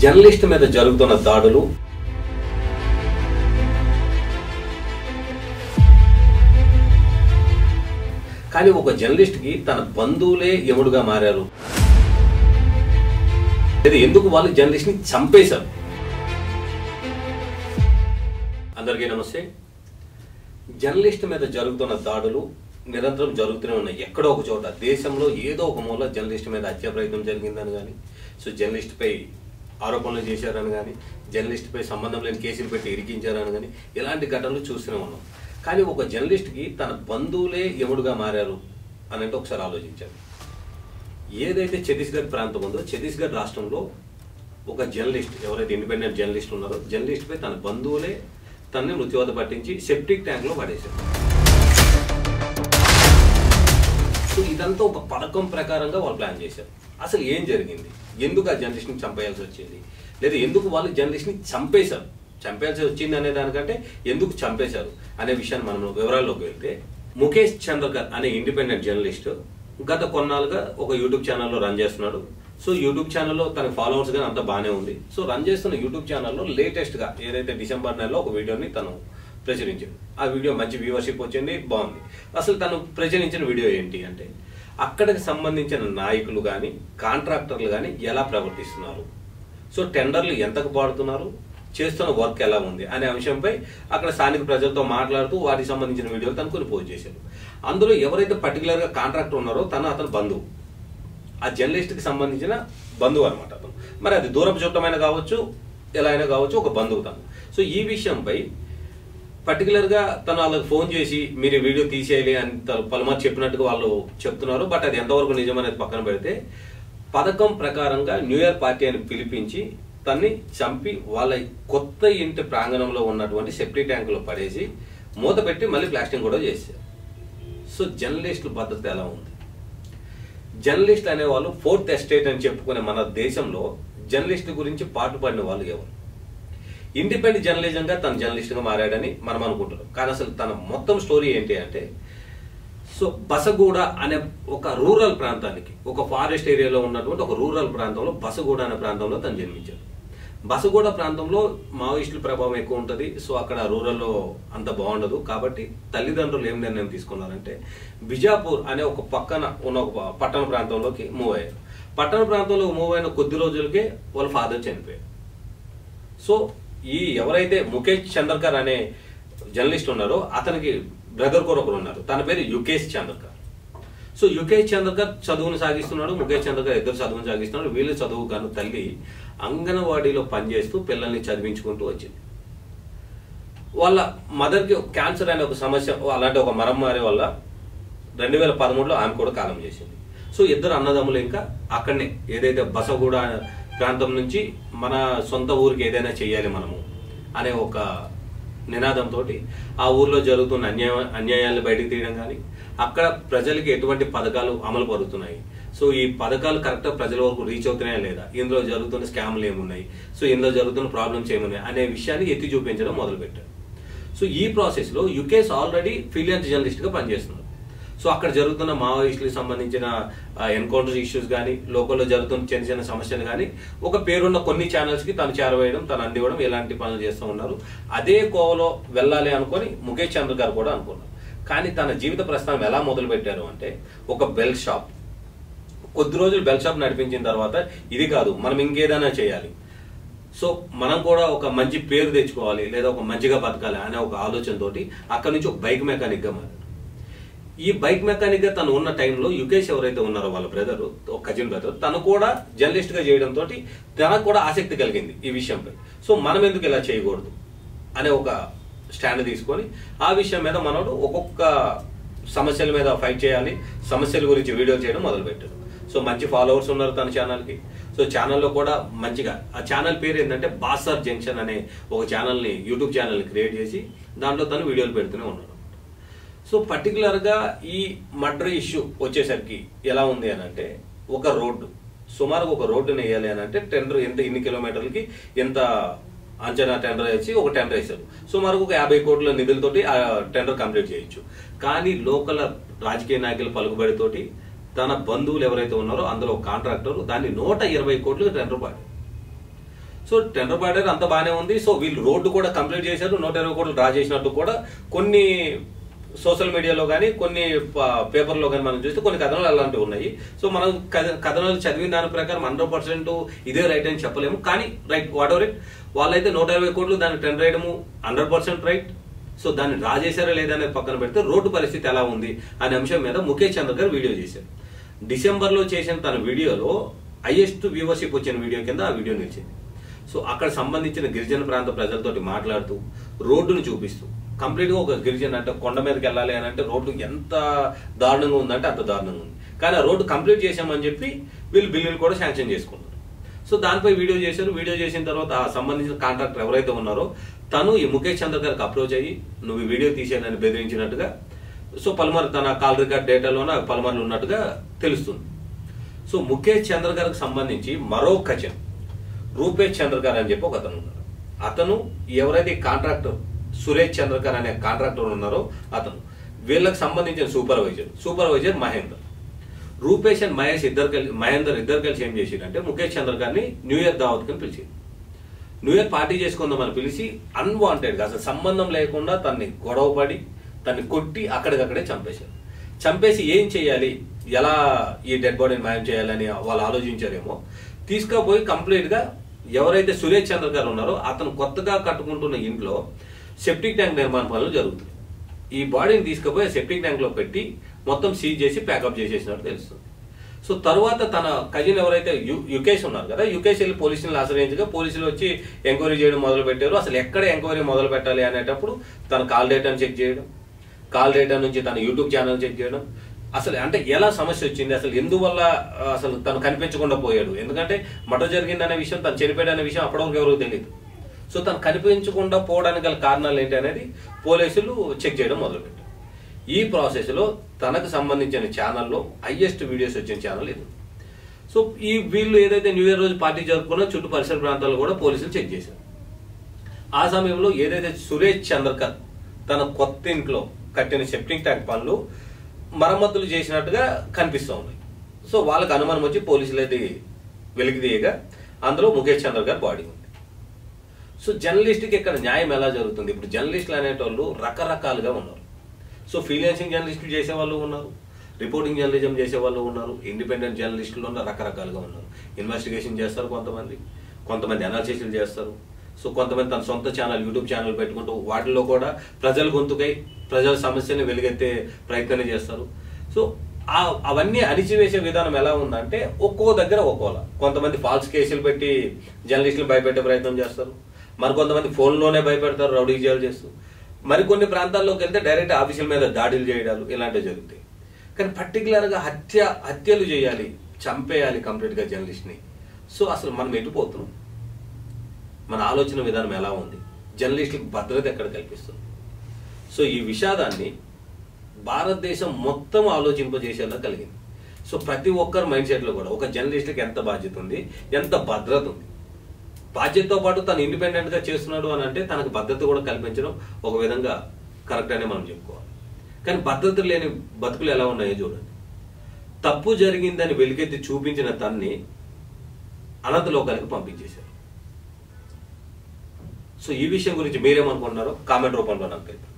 Journalist మీద జరుగుతున్న దాడులు కానీ ఒక జర్నలిస్ట్ కి తన బంధువులే యముడుగా మారారు. ఎందుకు వాళ్ళు జర్నలిస్ట్ ని చంపేశారు? అందరికీ నమస్తే. జర్నలిస్ట్ మీద జరుగుతున్న దాడులు నిరంతరం జరుగుతూనే ఉన్నాయి. ఎక్కడో ఒక చోట దేశంలో ఏదో ఒక మూల జర్నలిస్ట్ మీద హత్య ప్రయత్నం జరిగిందని కానీ, జర్నలిస్ట్ పై ఆరోపణలు చేశారని కానీ, జర్నలిస్ట్ పై సంబంధం లేని కేసులు పెట్టి ఇరికించారని కానీ ఇలాంటి ఘటనలు చూస్తూనే ఉన్నాం. కానీ ఒక జర్నలిస్ట్ కి తన బంధువులే యముడుగా మారారు అని అంటే ఒకసారి ఆలోచించారు. ఏదైతే ఛత్తీస్గఢ్ ప్రాంతం ఉందో, ఛత్తీస్గఢ్ రాష్ట్రంలో ఒక జర్నలిస్ట్, ఎవరైతే ఇండిపెండెంట్ జర్నలిస్ట్ ఉన్నారో, జర్నలిస్ట్ పై తన బంధువులే తనని మృత్యువాత పట్టించి సెప్టిక్ ట్యాంక్ లో పడేశారు. సో ఇదంతా ఒక పథకం ప్రకారంగా వాళ్ళు ప్లాన్ చేశారు. అసలు ఏం జరిగింది? ఎందుకు ఆ జర్నలిస్ట్ ని చంపేయాల్సి వచ్చింది? లేదా ఎందుకు వాళ్ళు జర్నలిస్ట్ ని చంపేశారు? చంపేయాల్సి వచ్చింది అనే దానికంటే ఎందుకు చంపేశారు అనే విషయాన్ని మనం వివరాల్లోకి వెళ్తే, ముఖేష్ చంద్రకర్ అనే ఇండిపెండెంట్ జర్నలిస్ట్ గత కొన్నాళ్ళుగా ఒక యూట్యూబ్ ఛానల్లో రన్ చేస్తున్నాడు. సో యూట్యూబ్ ఛానల్లో తన ఫాలోవర్స్ కానీ అంతా బాగానే ఉంది. సో రన్ చేస్తున్న యూట్యూబ్ ఛానల్లో లేటెస్ట్ గా ఏదైతే డిసెంబర్ నెలలో ఒక వీడియోని తను ప్రచురించాడు. ఆ వీడియో మంచి వ్యూవర్షిప్ వచ్చింది, బాగుంది. అసలు తను ప్రచురించిన వీడియో ఏంటి అంటే, అక్కడికి సంబంధించిన నాయకులు కానీ కాంట్రాక్టర్లు కానీ ఎలా ప్రవర్తిస్తున్నారు, సో టెండర్లు ఎంతకు పాడుతున్నారు, చేస్తున్న వర్క్ ఎలా ఉంది అనే అంశంపై అక్కడ స్థానిక ప్రజలతో మాట్లాడుతూ వాటికి సంబంధించిన వీడియోలు తను కొన్ని పోస్ట్ చేశారు. అందులో ఎవరైతే పర్టికులర్ గా కాంట్రాక్టర్ ఉన్నారో అతను బంధువు, ఆ జర్నలిస్ట్ కి సంబంధించిన బంధువు అనమాట అతను. మరి అది దూరపు చుట్టమైన కావచ్చు, ఎలా అయినా కావచ్చు, ఒక బంధువు తను. సో ఈ విషయంపై పర్టికులర్ గా తను వాళ్ళకి ఫోన్ చేసి మీరు ఈ వీడియో తీసేయాలి అని పలుమార్లు చెప్పినట్టుగా వాళ్ళు చెప్తున్నారు. బట్ అది ఎంతవరకు నిజమనేది పక్కన పెడితే, పథకం ప్రకారంగా న్యూ ఇయర్ పార్టీ అని పిలిపించి తన్ని చంపి వాళ్ళ కొత్త ఇంటి ప్రాంగణంలో ఉన్నటువంటి సెప్టిక్ ట్యాంకులో పడేసి మూత పెట్టి మళ్ళీ ప్లాస్టింగ్ కూడా చేశారు. సో జర్నలిస్టుల భద్రత ఎలా ఉంది? జర్నలిస్టులు అనేవాళ్ళు ఫోర్త్ ఎస్టేట్ అని చెప్పుకునే మన దేశంలో జర్నలిస్టు గురించి పాటుపడిన వాళ్ళు ఎవరు? ఇండిపెండెంట్ జర్నలిజంగా తన జర్నలిస్ట్గా మారాడని మనం అనుకుంటున్నాం. కానీ అసలు తన మొత్తం స్టోరీ ఏంటి అంటే, సో బసగూడ అనే ఒక రూరల్ ప్రాంతానికి, ఒక ఫారెస్ట్ ఏరియాలో ఉన్నటువంటి ఒక రూరల్ ప్రాంతంలో బసగూడ అనే ప్రాంతంలో తను జన్మించాడు. బసగూడ ప్రాంతంలో మావోయిస్టుల ప్రభావం ఎక్కువ ఉంటుంది. సో అక్కడ రూరల్లో అంత బాగుండదు. కాబట్టి తల్లిదండ్రులు ఏం నిర్ణయం తీసుకున్నారంటే, బిజాపూర్ అనే ఒక పక్కన ఉన్న ఒక పట్టణ ప్రాంతంలోకి మూవ్ అయ్యారు. పట్టణ ప్రాంతంలో మూవ్ అయిన కొద్ది రోజులకే వాళ్ళ ఫాదర్ చనిపోయారు. సో ఈ ఎవరైతే ముఖేష్ చంద్రకర్ అనే జర్నలిస్ట్ ఉన్నారో అతనికి బ్రదర్ కూడా ఒకరు ఉన్నారు. తన పేరు యుకేష్ చంద్రకర్. సో యుకేష్ చంద్రకర్ చదువును సాగిస్తున్నాడు, ముఖేష్ చంద్రకర్ ఇద్దరు చదువును సాగిస్తున్నాడు. వీళ్ళు చదువు కాను తల్లి అంగన్వాడీలో పనిచేస్తూ పిల్లల్ని చదివించుకుంటూ వచ్చింది. వాళ్ళ మదర్కి క్యాన్సర్ అనే ఒక సమస్య, అలాంటి ఒక మరమ్మారి వల్ల 2013లో ఆమె కూడా కాలం చేసింది. సో ఇద్దరు అన్నదమ్ములు ఇంకా అక్కడనే ఏదైతే బసగూడ ప్రాంతం నుంచి మన సొంత ఊరికి ఏదైనా చెయ్యాలి మనము అనే ఒక నినాదంతో ఆ ఊర్లో జరుగుతున్న అన్యాయాలను బయటకు తీయడం కానీ, అక్కడ ప్రజలకి ఎటువంటి పథకాలు అమలు పడుతున్నాయి, సో ఈ పథకాలు కరెక్ట్గా ప్రజల వరకు రీచ్ అవుతున్నాయా లేదా, ఇందులో జరుగుతున్న స్కామ్లు ఏమున్నాయి, సో ఇందులో జరుగుతున్న ప్రాబ్లమ్స్ ఏమున్నాయి అనే విషయాన్ని ఎత్తి చూపించడం మొదలుపెట్టారు. సో ఈ ప్రాసెస్లో యుకేష్ ఆల్రెడీ ఫ్రీలాన్స్ జర్నలిస్ట్గా పనిచేస్తున్నారు. సో అక్కడ జరుగుతున్న మావోయిస్టులకు సంబంధించిన ఎన్కౌంటర్ ఇష్యూస్ కానీ, లోకల్లో జరుగుతున్న చిన్న చిన్న సమస్యలు కానీ, ఒక పేరున్న కొన్ని ఛానల్స్కి తను చేరవేయడం, తను అందివ్వడం, ఇలాంటి పనులు చేస్తూ ఉన్నారు. అదే కోవలో వెళ్ళాలి అనుకొని ముఖేష్ చంద్రకర్ కూడా అనుకున్నారు. కానీ తన జీవిత ప్రస్థానం ఎలా మొదలు పెట్టారు అంటే, ఒక బెల్ షాప్, కొద్ది రోజులు బెల్ షాప్ నడిపించిన తర్వాత ఇది కాదు మనం ఇంకేదైనా చేయాలి, సో మనం కూడా ఒక మంచి పేరు తెచ్చుకోవాలి, లేదా ఒక మంచిగా బతకాలి అనే ఒక ఆలోచనతోటి అక్కడి నుంచి ఒక బైక్ మెకానిక్గా మారారు. ఈ బైక్ మెకానిక్ గా తను ఉన్న టైంలో యుకేష్ ఎవరైతే ఉన్నారో వాళ్ళ బ్రదర్, ఒక కజిన్ బ్రదర్, తను కూడా జర్నలిస్ట్ గా చేయడంతో తనకు కూడా ఆసక్తి కలిగింది ఈ విషయంపై. సో మనం ఎందుకు ఇలా చేయకూడదు అనే ఒక స్టాండ్ తీసుకొని ఆ విషయం మీద మనోడు ఒక్కొక్క సమస్యల మీద ఫైట్ చేయాలి, సమస్యల గురించి వీడియో చేయడం మొదలుపెట్టాడు. సో మంచి ఫాలోవర్స్ ఉన్నారు తన ఛానల్కి. సో ఛానల్లో కూడా మంచిగా, ఆ ఛానల్ పేరు ఏంటంటే బాసర్ జంక్షన్ అనే ఒక ఛానల్ని, యూట్యూబ్ ఛానల్ని క్రియేట్ చేసి దాంట్లో తను వీడియోలు పెడుతూనే ఉన్నాడు. సో పర్టికులర్గా ఈ మర్డర్ ఇష్యూ వచ్చేసరికి ఎలా ఉంది అని అంటే, ఒక రోడ్డు, సుమారుగా ఒక రోడ్డుని వేయాలి అని అంటే టెండర్ ఇన్ని కిలోమీటర్లకి ఎంత అంచనా టెండర్ వేసి ఒక టెండర్ వేశారు. సుమారుగా ఒక 50 కోట్ల నిధులతోటి ఆ టెండర్ కంప్లీట్ చేయొచ్చు. కానీ లోకల్ రాజకీయ నాయకుల పలుకుబడితోటి తన బంధువులు ఎవరైతే ఉన్నారో అందులో కాంట్రాక్టర్ దాన్ని 120 కోట్లకు టెండర్ పాడారు. సో టెండర్ పడారు, అంత బాగానే ఉంది. సో వీళ్ళు రోడ్డు కూడా కంప్లీట్ చేశారు, 120 కోట్లు డ్రా చేసినట్టు కూడా కొన్ని సోషల్ మీడియాలో కానీ కొన్ని పేపర్లో కానీ మనం చూస్తే కొన్ని కథనాలు అలాంటివి ఉన్నాయి. సో మనం కథనాలు చదివిన దాని ప్రకారం 100% ఇదే రైట్ అని చెప్పలేము. కానీ రైట్ వాట్ ఎవర్ ఇట్, వాళ్ళైతే 120 కోట్లు దాన్ని టెండర్ వేయడము 100% రైట్. సో దాన్ని డ్రా చేశారా లేదా అనేది పక్కన పెడితే రోడ్డు పరిస్థితి ఎలా ఉంది అనే అంశం మీద ముఖేష్ చంద్ర గారు వీడియో చేశారు. డిసెంబర్లో చేసిన తన వీడియోలో హైయెస్ట్ వ్యూవర్షిప్ వచ్చిన వీడియో కింద ఆ వీడియో నిలిచింది. సో అక్కడ సంబంధించిన గిరిజన ప్రాంత ప్రజలతోటి మాట్లాడుతూ రోడ్డును చూపిస్తూ కంప్లీట్గా ఒక గిరిజన అంటే కొండ మీదకి వెళ్ళాలి అని అంటే రోడ్డు ఎంత దారుణంగా ఉందంటే అంత దారుణంగా ఉంది. కానీ ఆ రోడ్డు కంప్లీట్ చేశామని చెప్పి వీళ్ళు బిల్లులు కూడా శాంక్షన్ చేసుకున్నారు. సో దానిపై వీడియో చేశారు. వీడియో చేసిన తర్వాత ఆ సంబంధించిన కాంట్రాక్టర్ ఎవరైతే ఉన్నారో తను ఈ ముఖేష్ చంద్ర గారికి అప్రోచ్ అయ్యి నువ్వు ఈ వీడియో తీసేయని బెదిరించినట్టుగా, సో పలుమారు తన కాల్ రికార్డ్ డేటాలోనే పలుమార్లు ఉన్నట్టుగా తెలుస్తుంది. సో ముఖేష్ చంద్ర గారికి సంబంధించి మరో కజిన్ రూపేష్ చంద్రకర్ అని చెప్పి ఒక అతను ఉన్నారు. అతను ఎవరైతే కాంట్రాక్టర్ సురేష్ చంద్రకర్ అనే కాంట్రాక్టర్ ఉన్నారో అతను, వీళ్ళకి సంబంధించిన సూపర్వైజర్ మహేందర్. రూపేష్ అండ్ మహేందర్ ఇద్దరు కలిసి ఏం చేసిందంటే ముఖేష్ చంద్ర గారిని న్యూ ఇయర్ దావత్ కింద పిలిచింది. న్యూ ఇయర్ పార్టీ చేసుకుందామని పిలిచి అన్వాంటెడ్గా అసలు సంబంధం లేకుండా తన్ని గొడవపడి తన్ని కొట్టి అక్కడికక్కడే చంపేశారు. చంపేసి ఏం చేయాలి, ఎలా ఈ డెడ్ బాడీని మాయం చేయాలని వాళ్ళు ఆలోచించారేమో. తీసుకుపోయి కంప్లీట్గా ఎవరైతే సురేష్ చంద్ర గారు ఉన్నారో అతను కొత్తగా కట్టుకుంటున్న ఇంట్లో సెప్టిక్ ట్యాంక్ నిర్మాణ పనులు జరుగుతుంది. ఈ బాడీని తీసుకుపోయి సెప్టిక్ ట్యాంక్ లో పెట్టి మొత్తం సీజ్ చేసి ప్యాకప్ చేసేసినట్టు తెలుస్తుంది. సో తర్వాత తన కజిన్ ఎవరైతే యుకేష్ ఉన్నారు కదా, యుకేష్ వెళ్ళి పోలీసులను ఆశ్రయించగా పోలీసులు వచ్చి ఎంక్వైరీ చేయడం మొదలు పెట్టారు. అసలు ఎక్కడ ఎంక్వైరీ మొదలు పెట్టాలి అనేటప్పుడు తన కాల్ డేటాను చెక్ చేయడం, కాల్ డేటా నుంచి తన యూట్యూబ్ ఛానల్ చెక్ చేయడం, అసలు అంటే ఎలా సమస్య వచ్చింది, అసలు ఎందువల్ల అసలు తను కనిపించకుండా పోయాడు. ఎందుకంటే మర్డర్ జరిగిందనే విషయం, తను చనిపోయాడనే విషయం అప్పటివరకు ఎవరికి తెలియదు. సో తను కనిపించకుండా పోవడానికి గల కారణాలు ఏంటి అనేది పోలీసులు చెక్ చేయడం మొదలుపెట్టారు. ఈ ప్రాసెస్లో తనకు సంబంధించిన ఛానల్లో హైయెస్ట్ వీడియోస్ వచ్చిన ఛానల్ ఇది. సో ఈ వీళ్ళు ఏదైతే న్యూ ఇయర్ రోజు పార్టీ జరుపుకున్నా చుట్టూ పరిసర ప్రాంతాల్లో కూడా పోలీసులు చెక్ చేశారు. ఆ సమయంలో ఏదైతే సురేష్ చంద్రకర్ తన కొత్త ఇంట్లో కట్టిన సెప్టిక్ ట్యాంక్ పనులు మరమ్మతులు చేసినట్టుగా కనిపిస్తూ ఉన్నాయి. సో వాళ్ళకి అనుమానం వచ్చి పోలీసులు అయితే వెలికి తీయగా అందులో ముఖేష్ చంద్ర గారి బాడీ ఉంది. సో జర్నలిస్ట్కి ఇక్కడ న్యాయం ఎలా జరుగుతుంది? ఇప్పుడు జర్నలిస్టులు అనేటోళ్ళు రకరకాలుగా ఉన్నారు. సో ఫ్రీలాన్సింగ్ జర్నలిస్టులు చేసేవాళ్ళు ఉన్నారు, రిపోర్టింగ్ జర్నలిజం చేసేవాళ్ళు ఉన్నారు, ఇండిపెండెంట్ జర్నలిస్టులు రకరకాలుగా ఉన్నారు. ఇన్వెస్టిగేషన్ చేస్తారు కొంతమంది అనాలిసిస్లు చేస్తారు. సో కొంతమంది తన సొంత ఛానల్ యూట్యూబ్ ఛానల్ పెట్టుకుంటూ వాటిల్లో కూడా ప్రజల గొంతుకై ప్రజల సమస్యని వెలుగెత్తే ప్రయత్నం చేస్తారు. సో అవన్నీ అణిచివేసే విధానం ఎలా ఉందంటే ఒక్కో దగ్గర ఒక్కోలా. కొంతమంది ఫాల్స్ కేసులు పెట్టి జర్నలిస్టులు భయపెట్టే ప్రయత్నం చేస్తారు, మరికొంతమంది ఫోన్లోనే భయపెడతారు, రౌడీ చేయాలి చేస్తూ. మరికొన్ని ప్రాంతాల్లోకి వెళ్తే డైరెక్ట్ ఆఫీసుల మీద దాడులు చేయడాలు ఇలాంటివి జరుగుతాయి. కానీ పర్టికులర్గా హత్యలు చేయాలి, చంపేయాలి కంప్లీట్గా జర్నలిస్ట్ని. సో అసలు మనం ఎటుపోతున్నాం, మన ఆలోచన విధానం ఎలా ఉంది, జర్నలిస్టులకు భద్రత ఎక్కడ కల్పిస్తుంది? సో ఈ విషాదాన్ని భారతదేశం మొత్తం ఆలోచింపజేసేలా కలిగింది. సో ప్రతి ఒక్కరు మైండ్ సెట్లో కూడా ఒక జర్నలిస్ట్కి ఎంత బాధ్యత ఉంది, ఎంత భద్రత ఉంది. బాధ్యతతో పాటు తను ఇండిపెండెంట్గా చేస్తున్నాడు అని అంటే తనకు భద్రత కూడా కల్పించడం ఒక విధంగా కరెక్ట్ అనే మనం చెప్పుకోవాలి. కానీ భద్రత లేని బతుకులు ఎలా ఉన్నాయో చూడండి. తప్పు జరిగిందని వెలికెత్తి చూపించిన తన్ని అనంతలోకానికి పంపించేశారు. సో ఈ విషయం గురించి మీరేమనుకుంటున్నారో కామెంట్ రూపంలో నాకు తెలియదు.